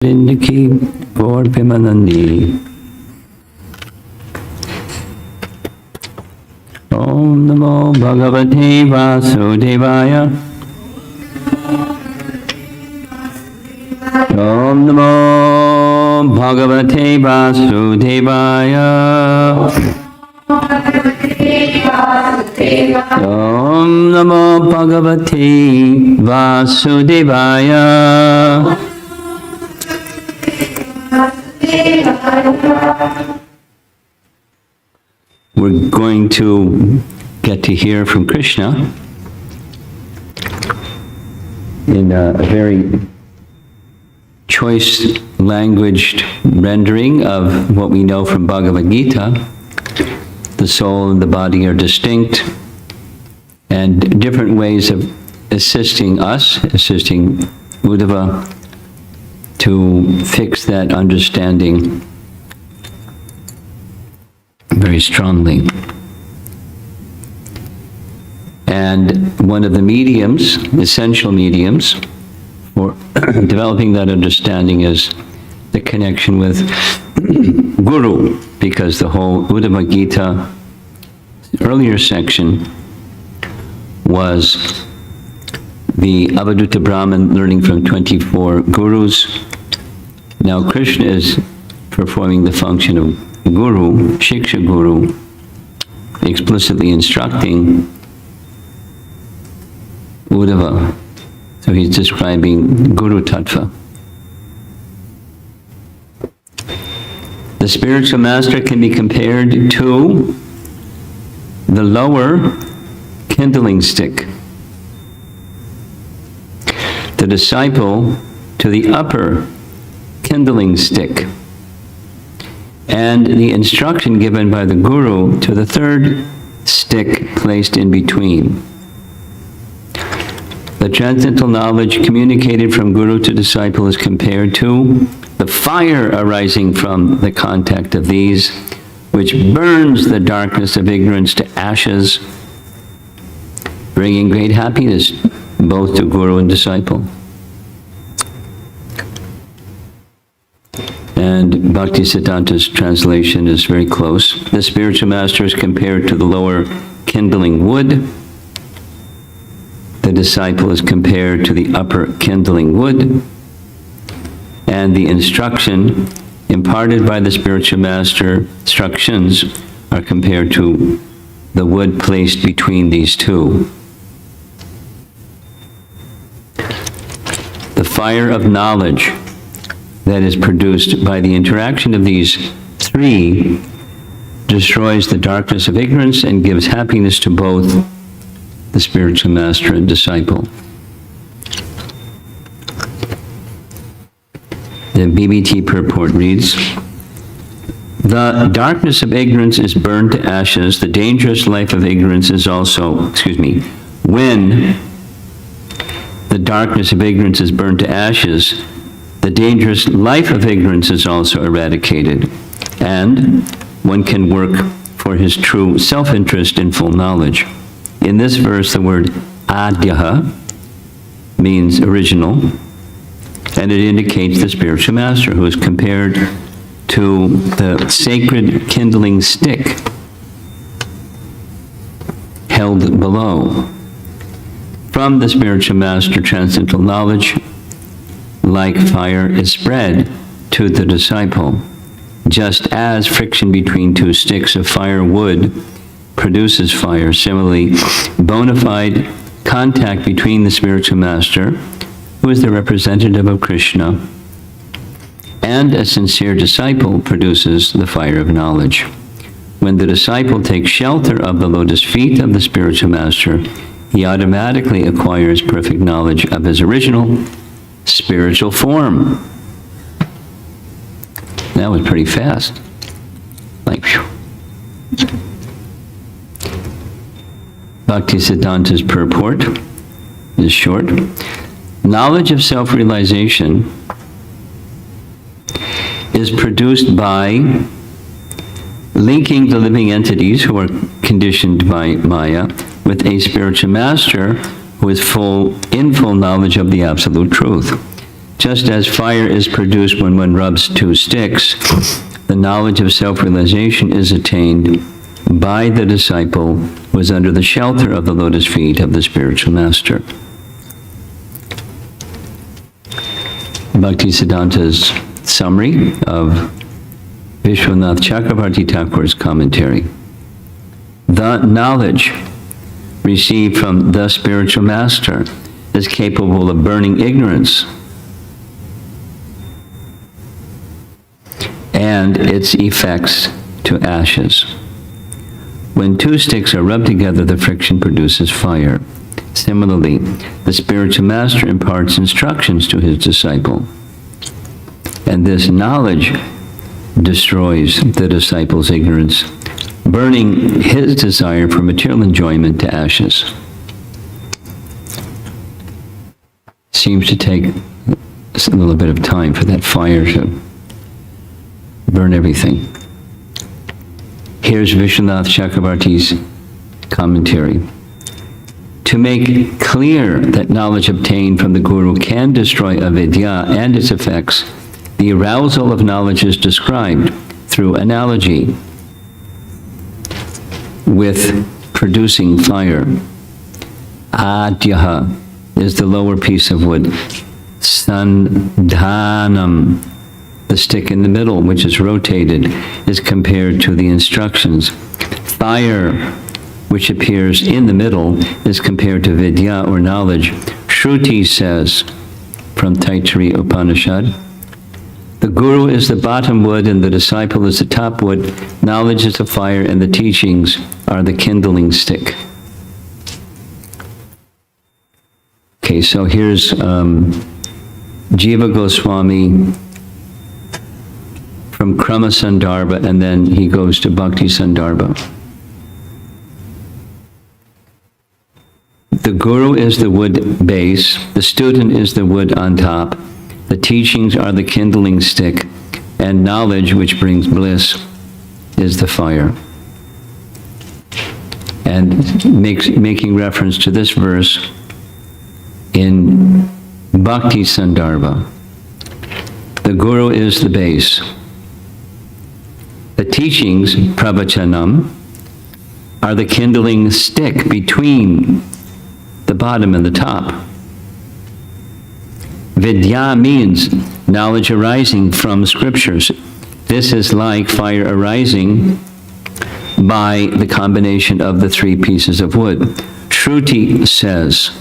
Indiki Gaur Pimanandi. Om Namo Bhagavate Vasudevaya. Om Namo Bhagavate Vasudevaya. Om Namo Bhagavate Vasudevaya. We're going to get to hear from Krishna in a very choice languaged rendering of what we know from Bhagavad Gita. The soul and the body are distinct, and different ways of assisting us, assisting Uddhava, to fix that understanding very strongly. And one of the mediums, essential mediums, for developing that understanding is the connection with Guru, because the whole Uddhava Gita earlier section was the Avadhuta Brahman learning from 24 gurus. Now Krishna is performing the function of Guru, Shiksha Guru, explicitly instructing Uddhava. So he's describing Guru Tattva. The spiritual master can be compared to the lower kindling stick, the disciple to the upper kindling stick, and the instruction given by the Guru to the third stick placed in between. The transcendental knowledge communicated from Guru to disciple is compared to the fire arising from the contact of these, which burns the darkness of ignorance to ashes, bringing great happiness both to Guru and disciple. And Bhaktisiddhanta's translation is very close. The spiritual master is compared to the lower kindling wood. The disciple is compared to the upper kindling wood. And the instruction imparted by the spiritual master, instructions, are compared to the wood placed between these two. The fire of knowledge that is produced by the interaction of these three destroys the darkness of ignorance and gives happiness to both the spiritual master and disciple. The BBT purport reads, the darkness of ignorance is burned to ashes. The dangerous life of ignorance is also, when the darkness of ignorance is burned to ashes, the dangerous life of ignorance is also eradicated, and one can work for his true self-interest in full knowledge. In this verse, the word adhyaha means original, and it indicates the spiritual master, who is compared to the sacred kindling stick held below. From the spiritual master, transcendental knowledge, like fire, is spread to the disciple. Just as friction between two sticks of firewood produces fire, similarly, bona fide contact between the spiritual master, who is the representative of Krishna, and a sincere disciple produces the fire of knowledge. When the disciple takes shelter of the lotus feet of the spiritual master, he automatically acquires perfect knowledge of his original spiritual form. That was pretty fast. Like, phew. Bhaktisiddhanta's purport is short. Knowledge of self-realization is produced by linking the living entities who are conditioned by Maya with a spiritual master who is in full knowledge of the absolute truth. Just as fire is produced when one rubs two sticks, the knowledge of self-realization is attained by the disciple who is under the shelter of the lotus feet of the spiritual master. Bhaktisiddhanta's summary of Vishwanath Chakravarti Thakur's commentary. The knowledge received from the spiritual master is capable of burning ignorance and its effects to ashes. When two sticks are rubbed together, the friction produces fire. Similarly, the spiritual master imparts instructions to his disciple, and this knowledge destroys the disciple's ignorance, burning his desire for material enjoyment to ashes. Seems to take a little bit of time for that fire to burn everything. Here's Vishwanath Chakravarti's commentary. To make clear that knowledge obtained from the Guru can destroy avidya and its effects, the arousal of knowledge is described through analogy with producing fire. Adyaha is the lower piece of wood. Sandhanam, the stick in the middle, which is rotated, is compared to the instructions. Fire, which appears in the middle, is compared to vidya or knowledge. Shruti says, from Taittiriya Upanishad, the Guru is the bottom wood and the disciple is the top wood. Knowledge is the fire and the teachings are the kindling stick. Okay, so here's Jiva Goswami from Krama Sandarbha, and then he goes to Bhakti Sandarbha. The Guru is the wood base, the student is the wood on top, the teachings are the kindling stick, and knowledge, which brings bliss, is the fire. And making reference to this verse in Bhakti Sandarbha. The Guru is the base. The teachings, pravachanam, are the kindling stick between the bottom and the top. Vidya means knowledge arising from scriptures. This is like fire arising by the combination of the three pieces of wood. Shruti says,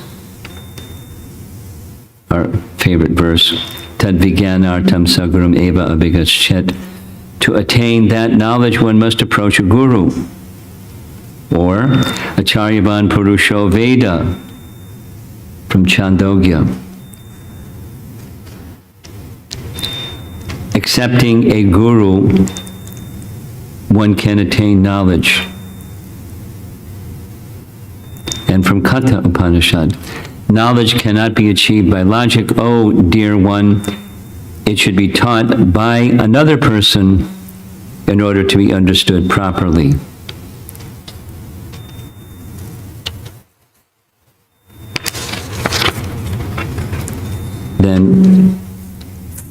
our favorite verse, tad vijnanartam sagaram eva abhigaschet. To attain that knowledge, one must approach a guru, or acharyavan purusho veda, from Chandogya. Accepting a guru, one can attain knowledge. And from Katha Upanishad, knowledge cannot be achieved by logic. Oh, dear one, it should be taught by another person in order to be understood properly. Then,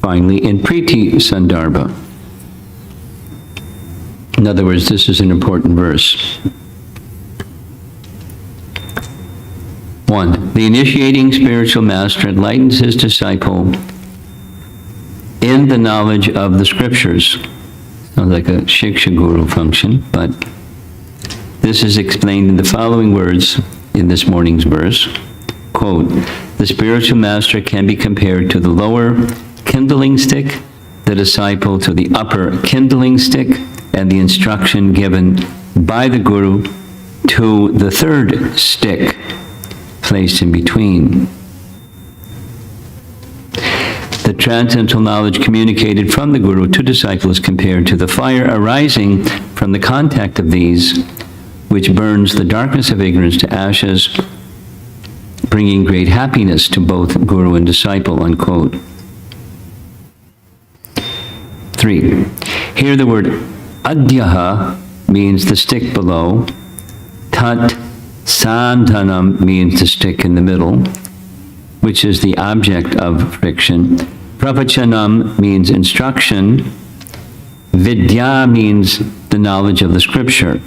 finally, in Priti Sandarbha, in other words, this is an important verse. 1. The initiating spiritual master enlightens his disciple in the knowledge of the scriptures. Sounds like a Shiksha Guru function, but this is explained in the following words in this morning's verse. Quote, the spiritual master can be compared to the lower kindling stick, the disciple to the upper kindling stick, and the instruction given by the Guru to the third stick placed in between. The transcendental knowledge communicated from the Guru to disciple is compared to the fire arising from the contact of these, which burns the darkness of ignorance to ashes, bringing great happiness to both Guru and disciple, unquote. 3. Here the word adyaha means the stick below, tat sandhanam means the stick in the middle, which is the object of friction, Pravachanam means instruction. Vidya means the knowledge of the scripture.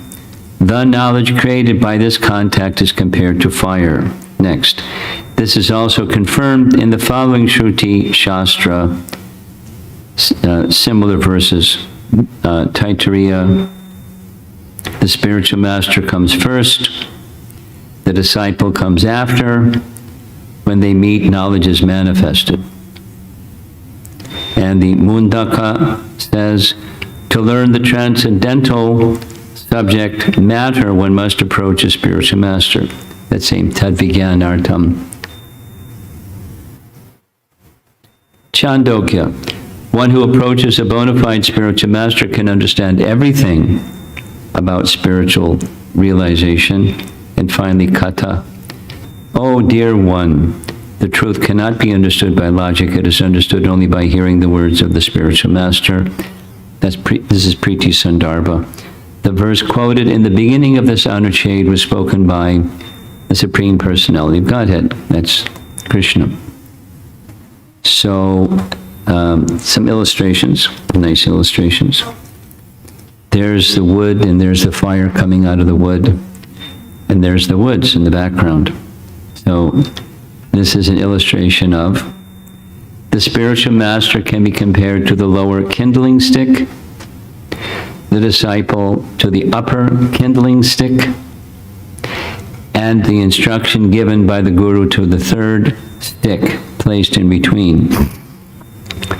The knowledge created by this contact is compared to fire. Next. This is also confirmed in the following Shruti Shastra, similar verses. Taittiriya, the spiritual master comes first, the disciple comes after. When they meet, knowledge is manifested. And the Mundaka says, to learn the transcendental subject matter, one must approach a spiritual master. That same Tadvigyanartam. Chandogya, one who approaches a bona fide spiritual master can understand everything about spiritual realization. And finally, Kata. Oh, dear one, the truth cannot be understood by logic. It is understood only by hearing the words of the spiritual master. This is Priti Sandarbha. The verse quoted in the beginning of this Anucheda was spoken by the Supreme Personality of Godhead. That's Krishna. So, some illustrations, nice illustrations. There's the wood and there's the fire coming out of the wood. And there's the woods in the background. So, this is an illustration of the spiritual master can be compared to the lower kindling stick, the disciple to the upper kindling stick, and the instruction given by the guru to the third stick placed in between.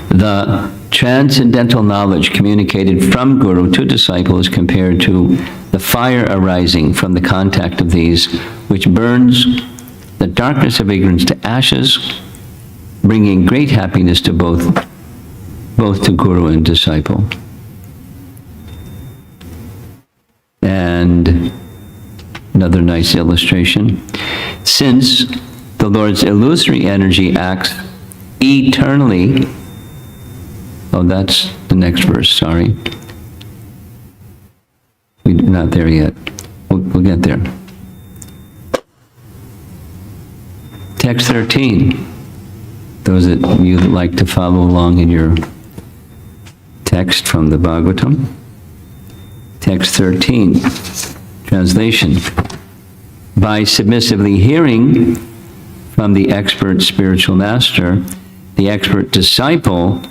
The transcendental knowledge communicated from guru to disciple is compared to the fire arising from the contact of these, which burns the darkness of ignorance to ashes, bringing great happiness to both to guru and disciple. And another nice illustration. Since the Lord's illusory energy acts eternally, oh, that's the next verse, sorry. We're not there yet. We'll get there. Text 13. Those that you like to follow along in your text from the Bhagavatam. Text 13. Translation. By submissively hearing from the expert spiritual master, the expert disciple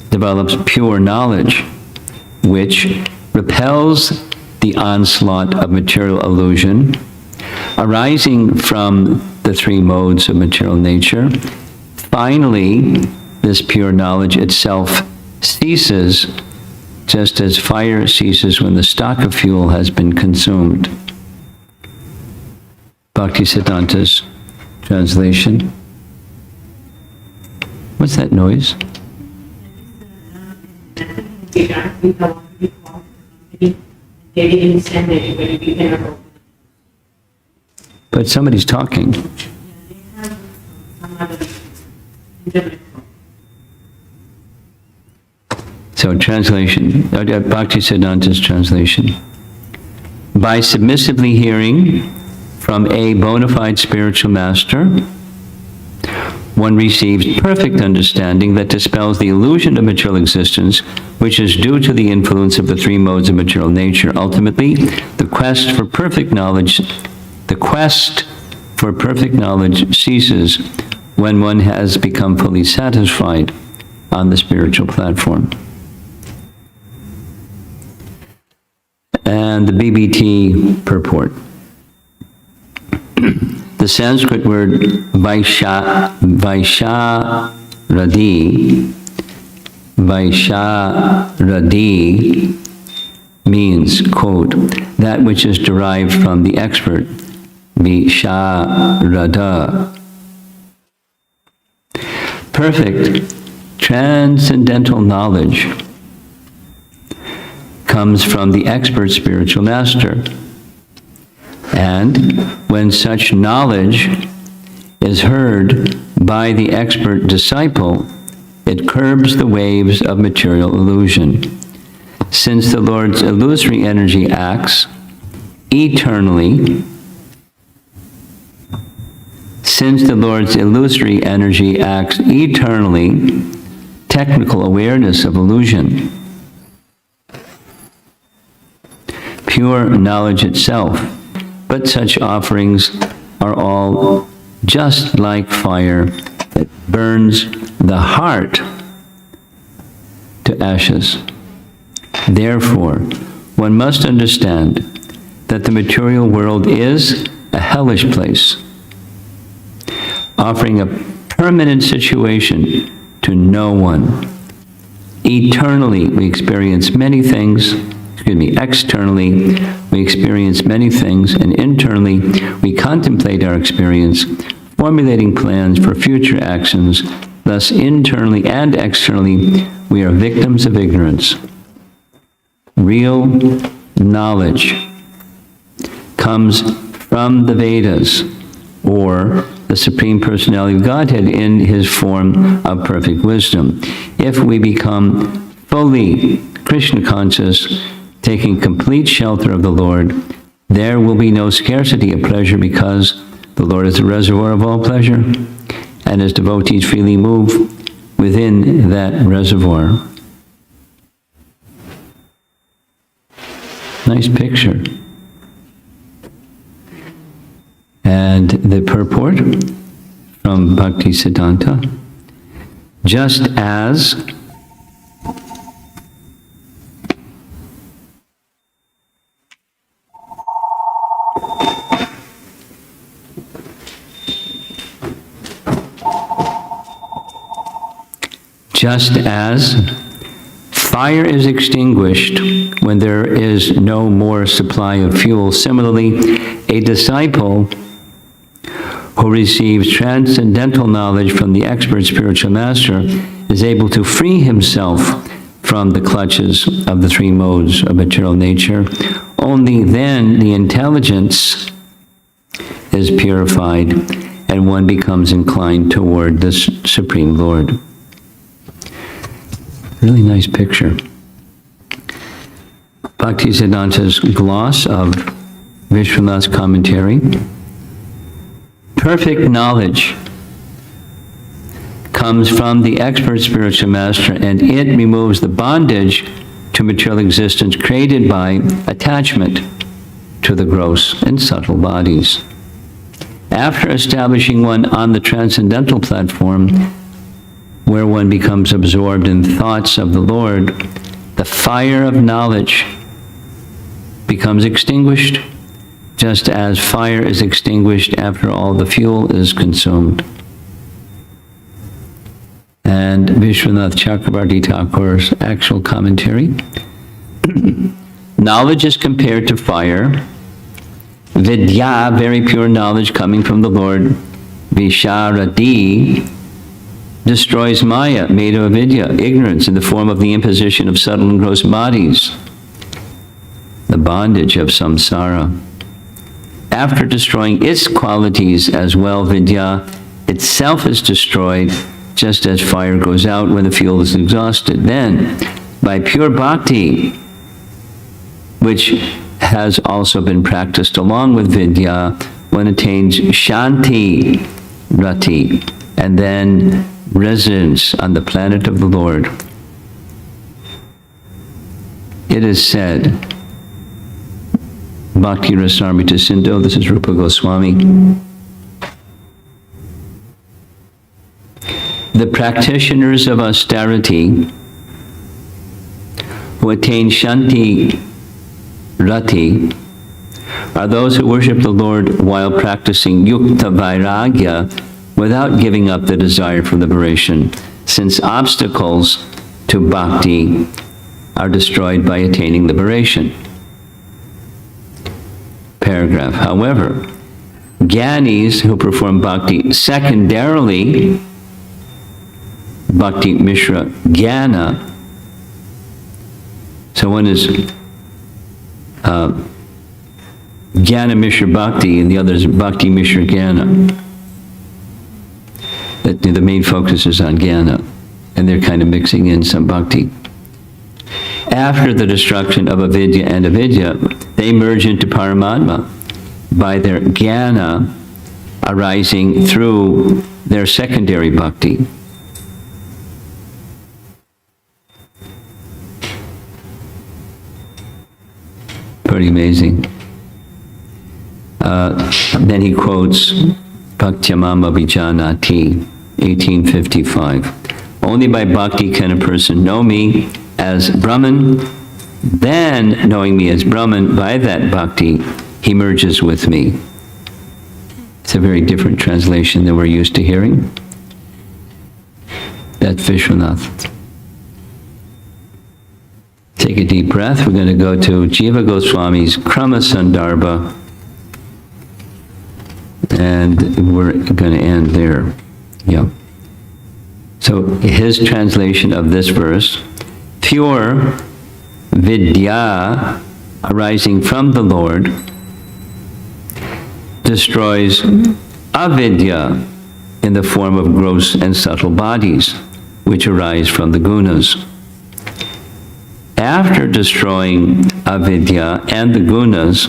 develops pure knowledge, which repels the onslaught of material illusion arising from the three modes of material nature. Finally, this pure knowledge itself ceases, just as fire ceases when the stock of fuel has been consumed. Bhaktisiddhanta's translation. What's that noise? But somebody's talking. So translation, Bhaktisiddhanta's translation. By submissively hearing from a bona fide spiritual master, one receives perfect understanding that dispels the illusion of material existence, which is due to the influence of the three modes of material nature. Ultimately, the quest for perfect knowledge ceases when one has become fully satisfied on the spiritual platform. And the BBT purport. The Sanskrit word Vaisharadi means, quote, that which is derived from the expert, Visharada. Perfect transcendental knowledge comes from the expert spiritual master. And when such knowledge is heard by the expert disciple, it curbs the waves of material illusion. Since the Lord's illusory energy acts eternally, technical awareness of illusion. Pure knowledge itself, but such offerings are all just like fire that burns the heart to ashes. Therefore, one must understand that the material world is a hellish place, offering a permanent situation to no one. Eternally, we experience many things, externally, we experience many things, and internally, we contemplate our experience, formulating plans for future actions. Thus, internally and externally, we are victims of ignorance. Real knowledge comes from the Vedas, or the Supreme Personality of Godhead in his form of perfect wisdom. If we become fully Krishna conscious, taking complete shelter of the Lord, there will be no scarcity of pleasure, because the Lord is the reservoir of all pleasure, and his devotees freely move within that reservoir. Nice picture. And the purport from Bhakti Siddhanta: just as fire is extinguished when there is no more supply of fuel, similarly, a disciple who receives transcendental knowledge from the expert spiritual master is able to free himself from the clutches of the three modes of material nature. Only then the intelligence is purified and one becomes inclined toward the Supreme Lord. Really nice picture. Bhakti Siddhanta's gloss of Vishwanath's commentary. Perfect knowledge comes from the expert spiritual master, and it removes the bondage to material existence created by attachment to the gross and subtle bodies. After establishing one on the transcendental platform, where one becomes absorbed in thoughts of the Lord, the fire of knowledge becomes extinguished, just as fire is extinguished after all the fuel is consumed. And Vishwanath Chakrabarti Thakur's actual commentary: knowledge is compared to fire. Vidya, very pure knowledge coming from the Lord. Visharadi destroys Maya, made of avidya, ignorance, in the form of the imposition of subtle and gross bodies, the bondage of samsara. After destroying its qualities as well, vidya itself is destroyed, just as fire goes out when the fuel is exhausted. Then, by pure bhakti, which has also been practiced along with vidya, one attains shanti rati, and then residence on the planet of the Lord. It is said, Bhakti Rasamrita Sindhu, this is Rupa Goswami, the practitioners of austerity who attain shanti rati are those who worship the Lord while practicing yukta vairagya, without giving up the desire for liberation, since obstacles to bhakti are destroyed by attaining liberation. Paragraph. However, Gyanis who perform bhakti secondarily, bhakti mishra jnana, so one is jnana mishra bhakti and the other is bhakti mishra jnana. The main focus is on jnana, and they're kind of mixing in some bhakti. After the destruction of avidya and avidya, they merge into Paramatma by their jnana arising through their secondary bhakti. pretty amazing. Then he quotes Bhaktyamama Vijanati, 1855. Only by bhakti can a person know me as Brahman. Then, knowing me as Brahman, by that bhakti, he merges with me. It's a very different translation than we're used to hearing. That's Vishwanath. Take a deep breath. We're going to go to Jiva Goswami's Krama Sandarbha, and we're going to end there. Yeah. So his translation of this verse: pure vidya arising from the Lord destroys avidya in the form of gross and subtle bodies, which arise from the gunas. After destroying avidya and the gunas,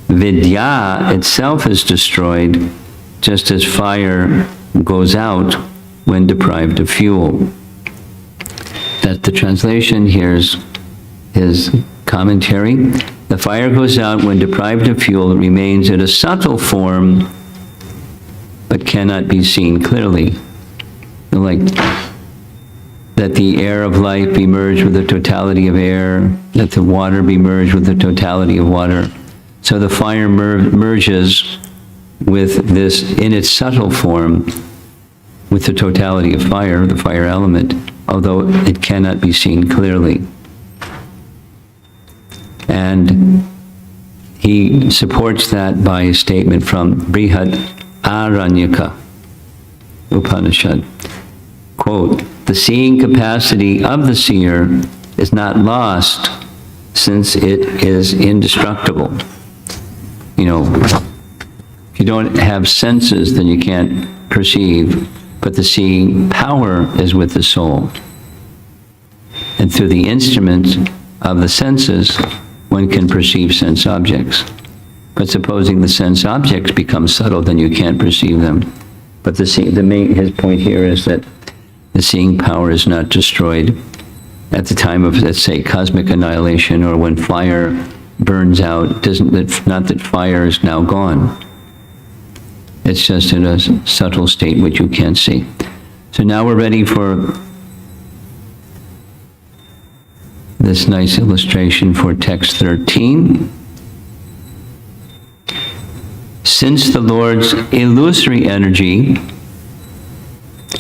vidya itself is destroyed, just as fire goes out when deprived of fuel. That's the translation. Here's his commentary. The fire goes out when deprived of fuel. It remains in a subtle form, but cannot be seen clearly. Like that the air of life be merged with the totality of air, that the water be merged with the totality of water. So the fire merges with this, in its subtle form, with the totality of fire, the fire element, although it cannot be seen clearly. And he supports that by a statement from Brihad Aranyaka Upanishad. Quote, the seeing capacity of the seer is not lost since it is indestructible. You know, if you don't have senses, then you can't perceive, but the seeing power is with the soul. And through the instruments of the senses, one can perceive sense objects. But supposing the sense objects become subtle, then you can't perceive them. But his point here is that the seeing power is not destroyed at the time of, let's say, cosmic annihilation, or when fire burns out. Not that fire is now gone. It's just in a subtle state which you can't see. So now we're ready for this nice illustration for text 13. Since the Lord's illusory energy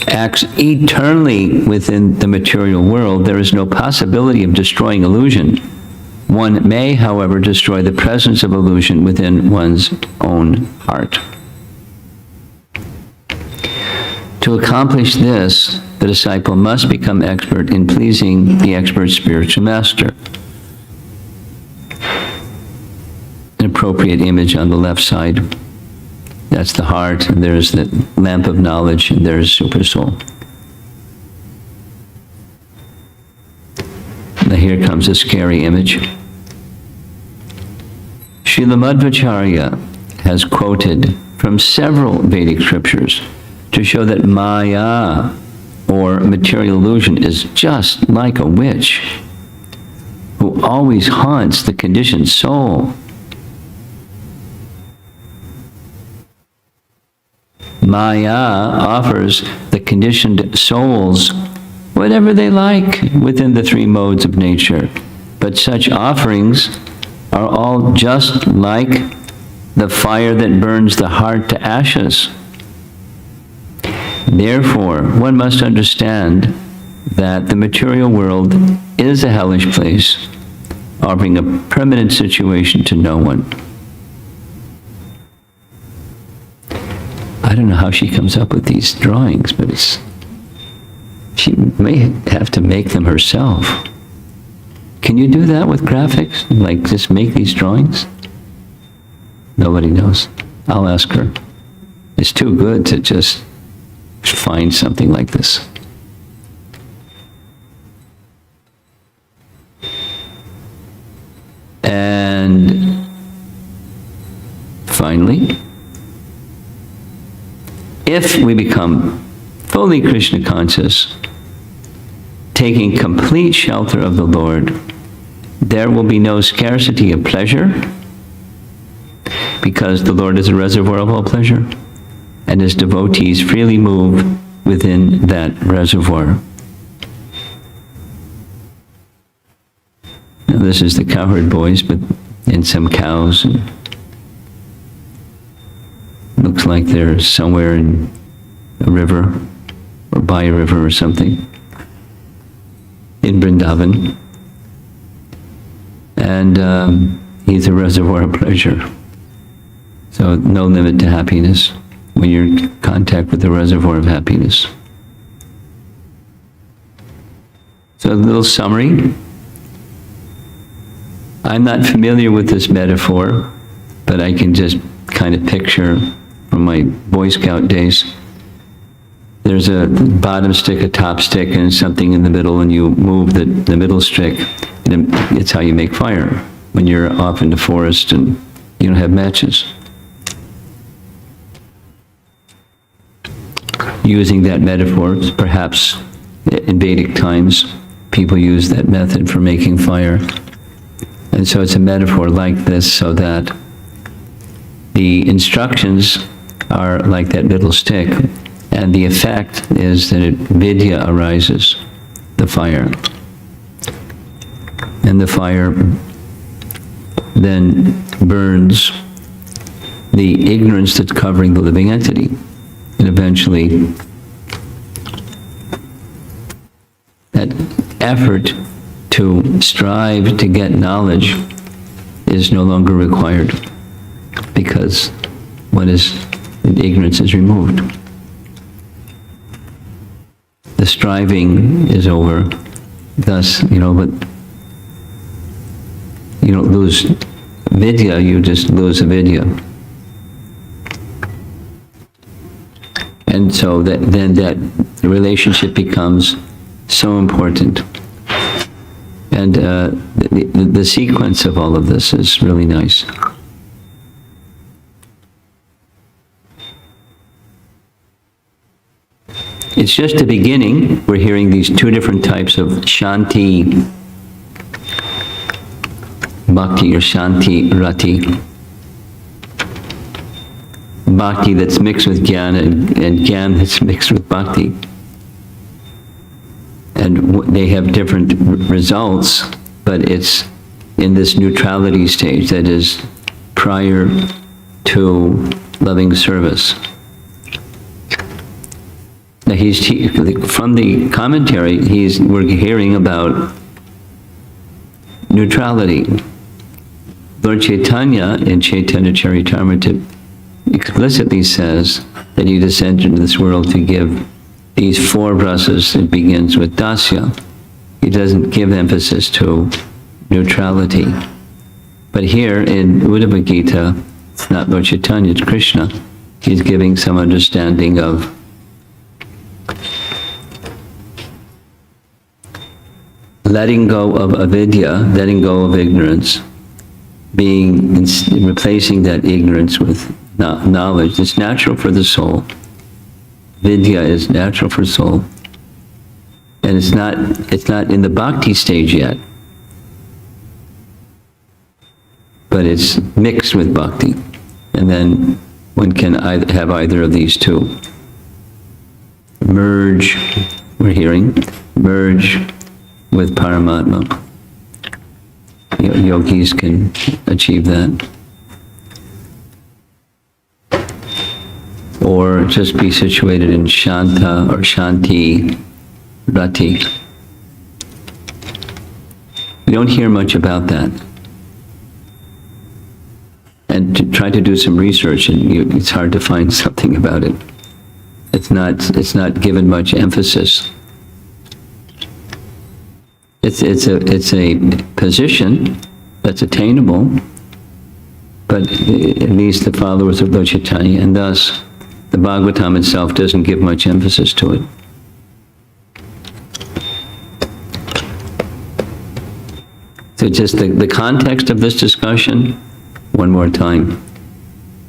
acts eternally within the material world, there is no possibility of destroying illusion. One may, however, destroy the presence of illusion within one's own heart. To accomplish this, the disciple must become expert in pleasing the expert spiritual master. An appropriate image on the left side. That's the heart, and there's the lamp of knowledge, and there's super soul. Now here comes a scary image. Srila Madhvacharya has quoted from several Vedic scriptures to show that Maya, or material illusion, is just like a witch who always haunts the conditioned soul. Maya offers the conditioned souls whatever they like within the three modes of nature, but such offerings are all just like the fire that burns the heart to ashes. Therefore, one must understand that the material world is a hellish place, offering a permanent situation to no one. I don't know how she comes up with these drawings, but she may have to make them herself. Can you do that with graphics? Like, just make these drawings? Nobody knows. I'll ask her. It's too good to just find something like this. And finally, if we become fully Krishna conscious, taking complete shelter of the Lord, there will be no scarcity of pleasure, because the Lord is a reservoir of all pleasure, and his devotees freely move within that reservoir. Now, this is the cowherd boys, but in some cows. And looks like they're somewhere in a river, or by a river or something, in Vrindavan. And he's a reservoir of pleasure. So no limit to happiness when you're in contact with the reservoir of happiness. So a little summary. I'm not familiar with this metaphor, but I can just kind of picture from my Boy Scout days. There's a bottom stick, a top stick, and something in the middle, and you move the middle stick, and it's how you make fire when you're off in the forest and you don't have matches. Using that metaphor, perhaps in Vedic times, people use that method for making fire. And so it's a metaphor like this, so that the instructions are like that middle stick, and the effect is that vidya arises, the fire. And the fire then burns the ignorance that's covering the living entity. And eventually, that effort to strive to get knowledge is no longer required, because ignorance is removed. The striving is over. Thus, but you don't lose vidya, you just lose avidya. And so then that relationship becomes so important. And the sequence of all of this is really nice. It's just the beginning. We're hearing these two different types of shanti bhakti or shanti rati. Bhakti that's mixed with jnana, and jnana that's mixed with bhakti. And they have different results, but it's in this neutrality stage, that is prior to loving service. Now from the commentary, we're hearing about neutrality. Lord Chaitanya in Chaitanya Charitamrita explicitly says that he descended into this world to give these four rasas. It begins with dasya. He doesn't give emphasis to neutrality. But here in Uddhava Gita, it's not Lord Chaitanya, it's Krishna. He's giving some understanding of letting go of avidya, letting go of ignorance, replacing that ignorance with knowledge. It's natural for the soul. Vidya is natural for soul. And it's not in the bhakti stage yet, but it's mixed with bhakti. And then one can have either of these two. Merge, we're hearing, merge with Paramatma. Yogis can achieve that. Or just be situated in Shanta or Shanti Rati. We don't hear much about that. And to try to do some research, and it's hard to find something about it. It's not given much emphasis. It's a position that's attainable, but at least the followers of Lord Chaitanya, and thus the Bhagavatam itself doesn't give much emphasis to it. So just the context of this discussion, one more time,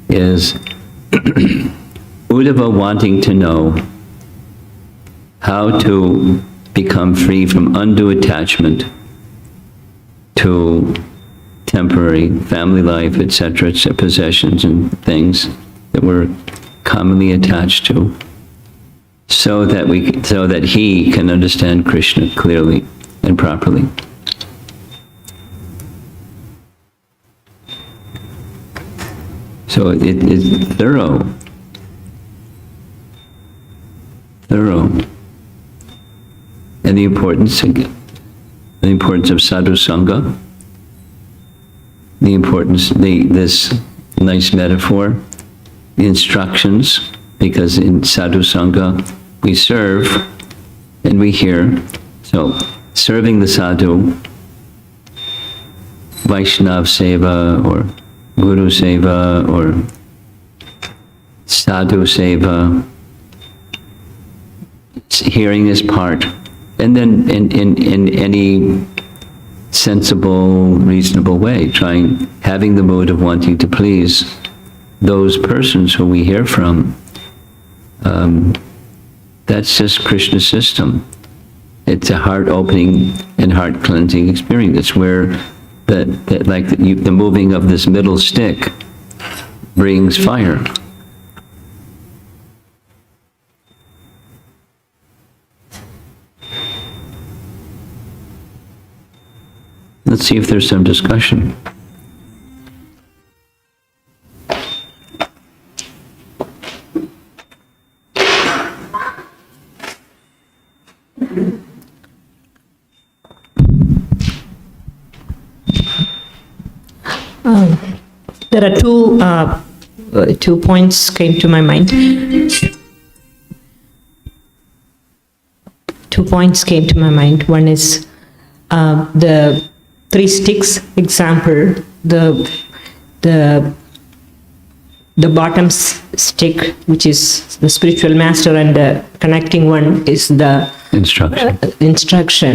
is Uddhava wanting to know how to become free from undue attachment to temporary family life, etc., possessions and things that we're commonly attached to, so that he can understand Krishna clearly and properly. So it is thorough. And the importance of sadhu sangha, this nice metaphor, the instructions, because in sadhu sangha we serve and we hear. So serving the sadhu, Vaishnav seva or Guru seva or sadhu seva, hearing is part, and then in any sensible, reasonable way, having the mood of wanting to please those persons who we hear from. That's just Krishna's system. It's a heart-opening and heart-cleansing experience. It's where the moving of this middle stick brings fire. Let's see if there's some discussion. There are two points came to my mind. 2 points came to my mind. One is the 3 sticks example. The bottom stick, which is the spiritual master, and the connecting one is the Instruction. Instruction.